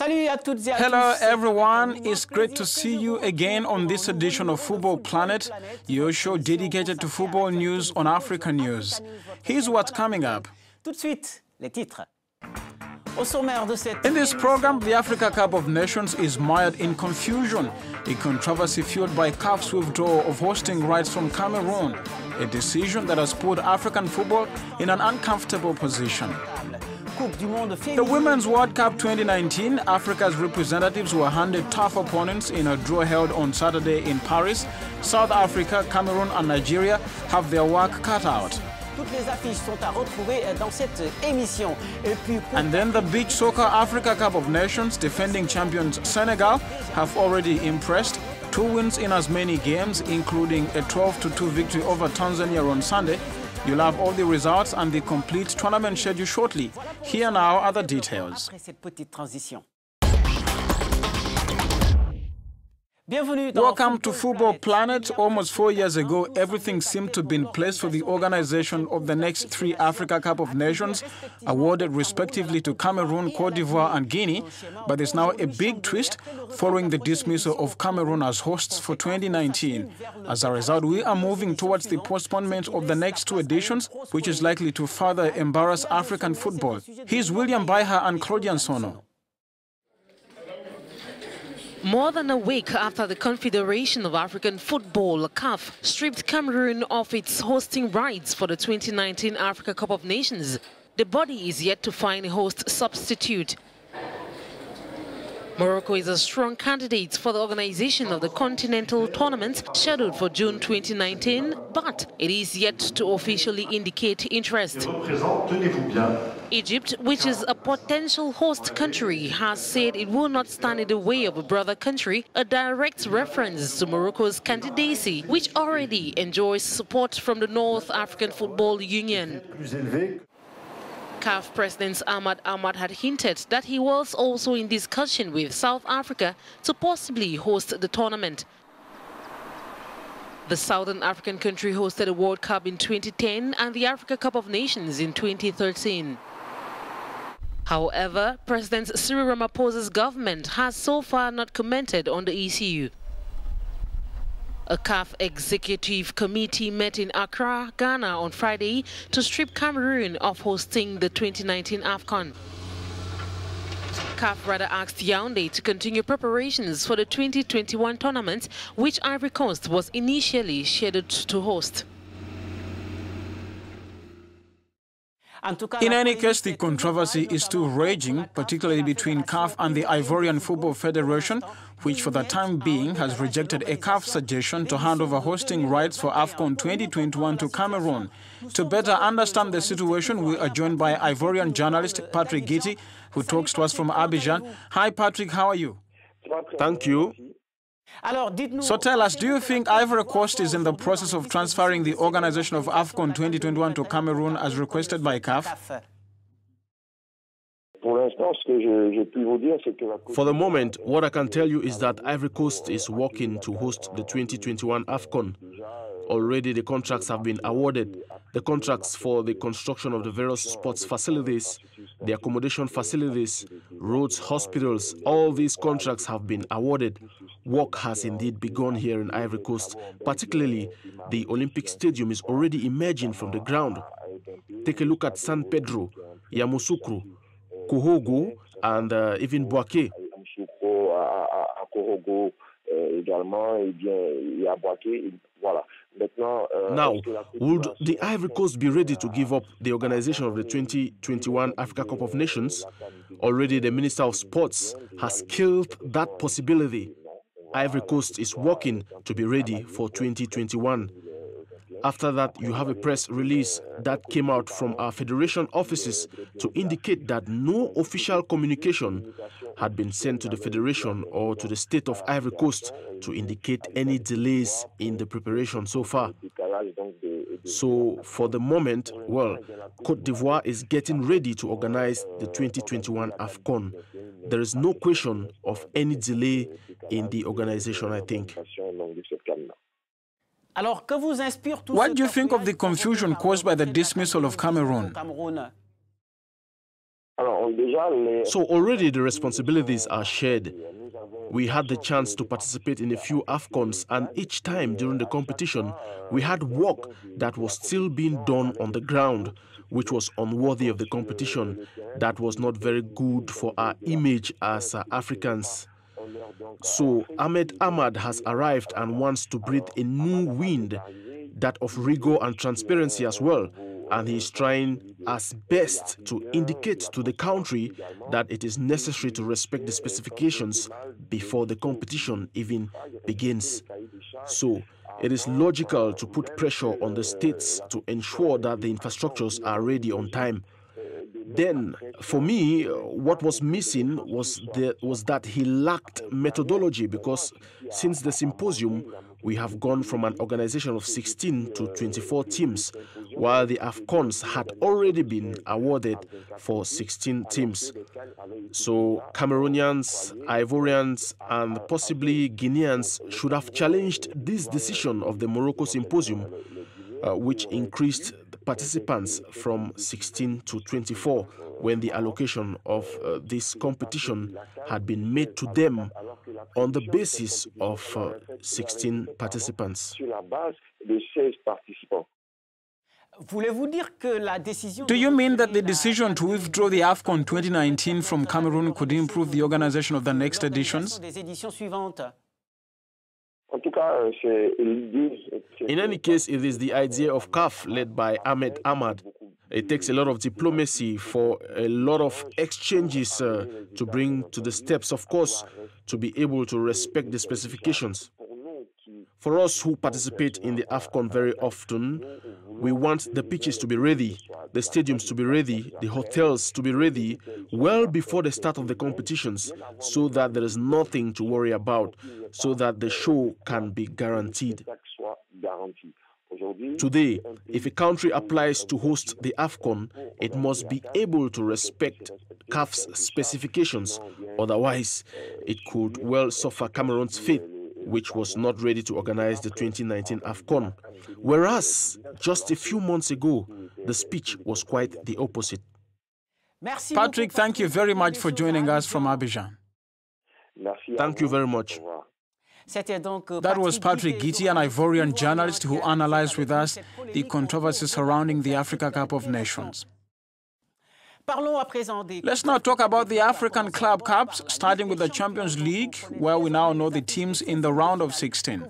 Hello everyone, it's great to see you again on this edition of Football Planet, your show dedicated to football news on Africanews. Here's what's coming up. In this program, the Africa Cup of Nations is mired in confusion, a controversy fueled by CAF's withdrawal of hosting rights from Cameroon, a decision that has put African football in an uncomfortable position. The Women's World Cup 2019, Africa's representatives were handed tough opponents in a draw held on Saturday in Paris. South Africa, Cameroon and Nigeria have their work cut out. And then the Beach Soccer Africa Cup of Nations, defending champions Senegal have already impressed. 2 wins in as many games, including a 12-2 victory over Tanzania on Sunday. You'll have all the results and the complete tournament schedule shortly. Here now are the details. Welcome to Football Planet. Almost 4 years ago, everything seemed to have been placed for the organization of the next 3 Africa Cup of Nations, awarded respectively to Cameroon, Cote d'Ivoire and Guinea. But there's now a big twist following the dismissal of Cameroon as hosts for 2019. As a result, we are moving towards the postponement of the next 2 editions, which is likely to further embarrass African football. Here's William Baiha and Claudian Sono. More than a week after the Confederation of African Football, CAF, stripped Cameroon of its hosting rights for the 2019 Africa Cup of Nations, the body is yet to find a host substitute. Morocco is a strong candidate for the organization of the continental tournament scheduled for June 2019, but it is yet to officially indicate interest. Egypt, which is a potential host country, has said it will not stand in the way of a brother country, a direct reference to Morocco's candidacy, which already enjoys support from the North African Football Union. CAF President Ahmad had hinted that he was also in discussion with South Africa to possibly host the tournament. The Southern African country hosted a World Cup in 2010 and the Africa Cup of Nations in 2013. However, President Cyril Ramaphosa's government has so far not commented on the issue. A CAF executive committee met in Accra, Ghana on Friday to strip Cameroon of hosting the 2019 AFCON. CAF rather asked Yaoundé to continue preparations for the 2021 tournament, which Ivory Coast was initially scheduled to host. In any case, the controversy is still raging, particularly between CAF and the Ivorian Football Federation, which for the time being has rejected a CAF suggestion to hand over hosting rights for AFCON 2021 to Cameroon. To better understand the situation, we are joined by Ivorian journalist Patrick Gitti, who talks to us from Abidjan. Hi Patrick, how are you? Thank you. So tell us, do you think Ivory Coast is in the process of transferring the organization of AFCON 2021 to Cameroon as requested by CAF? For the moment, what I can tell you is that Ivory Coast is working to host the 2021 AFCON. Already the contracts have been awarded. The contracts for the construction of the various sports facilities, the accommodation facilities, roads, hospitals, all these contracts have been awarded. Work has indeed begun here in Ivory Coast. Particularly, the Olympic Stadium is already emerging from the ground. Take a look at San Pedro, Yamoussoukro, Kohogo, and even Bouaké. Now, would the Ivory Coast be ready to give up the organization of the 2021 Africa Cup of Nations? Already the Minister of Sports has killed that possibility. Ivory Coast is working to be ready for 2021. After that, you have a press release that came out from our federation offices to indicate that no official communication had been sent to the federation or to the state of Ivory Coast to indicate any delays in the preparation so far. So, for the moment, well, Cote d'Ivoire is getting ready to organize the 2021 AFCON. There is no question of any delay in the organization, I think. What do you think of the confusion caused by the dismissal of Cameroon? So already the responsibilities are shared. We had the chance to participate in a few AFCONs, and each time during the competition, we had work that was still being done on the ground, which was unworthy of the competition, that was not very good for our image as Africans. So Ahmed Ahmad has arrived and wants to breathe a new wind, that of rigor and transparency as well. And he is trying as best to indicate to the country that it is necessary to respect the specifications before the competition even begins. So it is logical to put pressure on the states to ensure that the infrastructures are ready on time. Then, for me, what was missing was that he lacked methodology, because since the symposium, we have gone from an organization of 16 to 24 teams, while the AFCONs had already been awarded for 16 teams. So Cameroonians, Ivorians, and possibly Guineans should have challenged this decision of the Morocco symposium, which increased participants from 16 to 24 when the allocation of this competition had been made to them on the basis of 16 participants. Do you mean that the decision to withdraw the AFCON 2019 from Cameroon could improve the organization of the next editions? In any case, it is the idea of CAF led by Ahmed Ahmad. It takes a lot of diplomacy, for a lot of exchanges to bring to the steps, of course, to be able to respect the specifications. For us who participate in the AFCON very often, we want the pitches to be ready, the stadiums to be ready, the hotels to be ready well before the start of the competitions, so that there is nothing to worry about, so that the show can be guaranteed. Today, if a country applies to host the AFCON, it must be able to respect CAF's specifications, otherwise it could well suffer Cameroon's fate, which was not ready to organize the 2019 AFCON. Whereas, just a few months ago, the speech was quite the opposite. Patrick, thank you very much for joining us from Abidjan. Thank you very much. That was Patrick Guiti, an Ivorian journalist who analyzed with us the controversy surrounding the Africa Cup of Nations. Let's now talk about the African Club Cups, starting with the Champions League, where we now know the teams in the round of 16.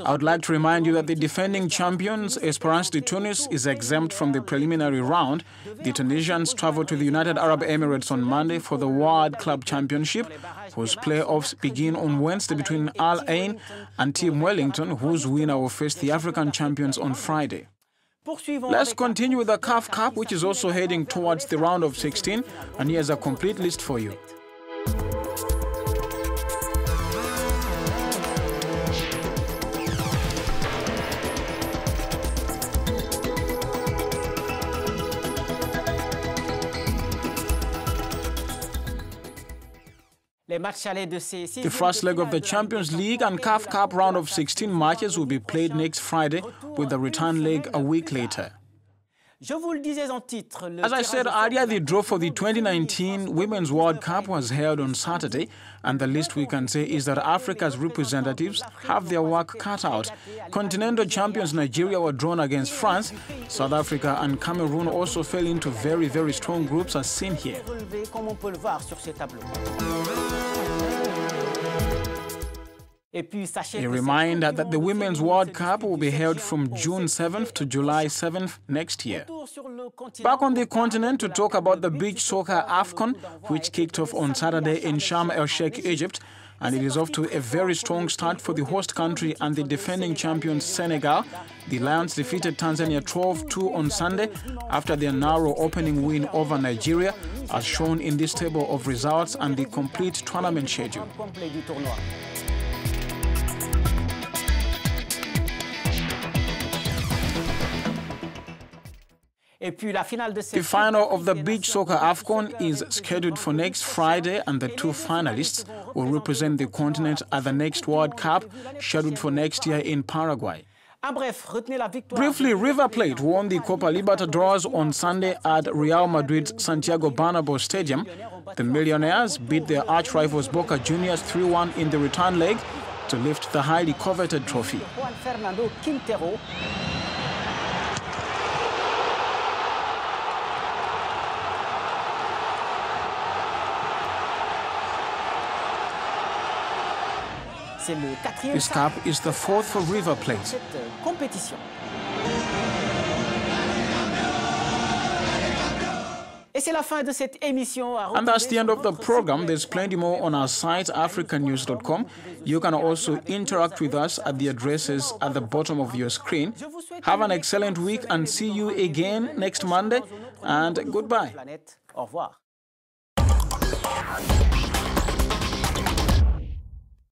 I would like to remind you that the defending champions, Esperance de Tunis, is exempt from the preliminary round. The Tunisians travel to the United Arab Emirates on Monday for the World Club Championship, whose playoffs begin on Wednesday between Al Ain and Team Wellington, whose winner will face the African champions on Friday. Let's continue with the CAF Cup, which is also heading towards the round of 16, and here's a complete list for you. The first leg of the Champions League and CAF Cup round of 16 matches will be played next Friday, with the return leg a week later. As I said earlier, the draw for the 2019 Women's World Cup was held on Saturday, and the least we can say is that Africa's representatives have their work cut out. Continental champions Nigeria were drawn against France. South Africa and Cameroon also fell into very, very strong groups, as seen here. A reminder that the Women's World Cup will be held from June 7th to July 7th next year. Back on the continent to talk about the beach soccer AFCON, which kicked off on Saturday in Sharm el Sheikh, Egypt, and it is off to a very strong start for the host country and the defending champions Senegal. The Lions defeated Tanzania 12-2 on Sunday after their narrow opening win over Nigeria, as shown in this table of results and the complete tournament schedule. The final of the beach soccer AFCON is scheduled for next Friday, and the two finalists will represent the continent at the next World Cup, scheduled for next year in Paraguay. Briefly, River Plate won the Copa Libertadores on Sunday at Real Madrid's Santiago Bernabeu Stadium. The Millionaires beat their arch-rivals Boca Juniors 3-1 in the return leg to lift the highly coveted trophy. This cup is the fourth for River Plate. And that's the end of the program. There's plenty more on our site, Africanews.com. You can also interact with us at the addresses at the bottom of your screen. Have an excellent week and see you again next Monday. And goodbye.